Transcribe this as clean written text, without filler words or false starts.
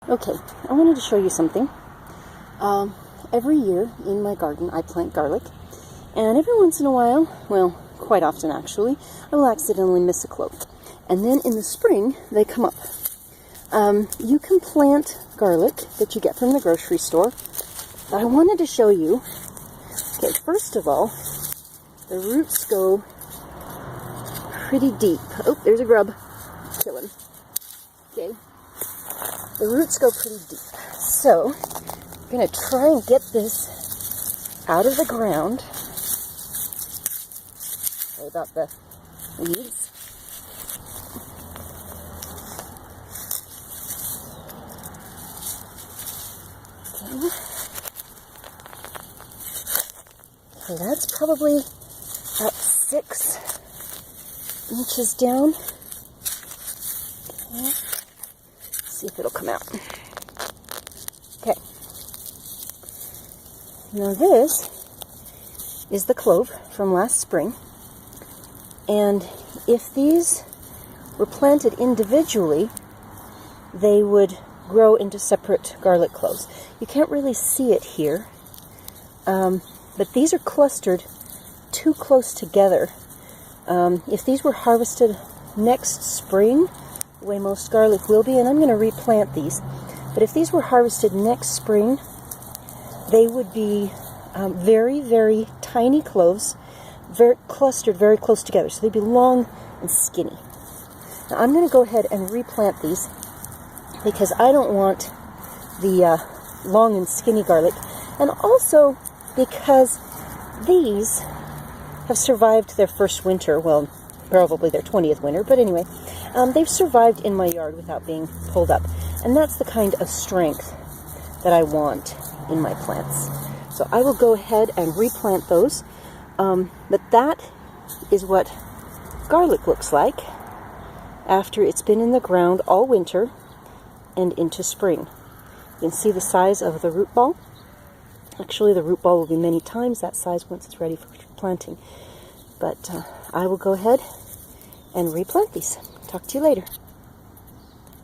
Okay, I wanted to show you something. Every year in my garden I plant garlic, and every once in a while, well, quite often actually, I will accidentally miss a clove. And then in the spring, they come up. You can plant garlic that you get from the grocery store, but I wanted to show you, okay, first of all, the roots go pretty deep. Oh, there's a grub. Kill him. Okay. The roots go pretty deep. So, I'm going to try and get this out of the ground. Sorry about the weeds. Okay. Okay, that's probably about 6 inches down. Okay. See if it'll come out. Okay. Now this is the clove from last spring, and if these were planted individually, they would grow into separate garlic cloves. You can't really see it here, but these are clustered too close together. If these were harvested next spring, the way most garlic will be, and I'm going to replant these, but if these were harvested next spring, they would be very, very tiny cloves, clustered very close together, so they'd be long and skinny. Now I'm going to go ahead and replant these because I don't want the long and skinny garlic, and also because these have survived their first winter, well, probably their 20th winter, but anyway, they've survived in my yard without being pulled up, and that's the kind of strength that I want in my plants. So I will go ahead and replant those, but that is what garlic looks like after it's been in the ground all winter and into spring. You can see the size of the root ball. Actually, the root ball will be many times that size once it's ready for planting. But I will go ahead and replant these. Talk to you later.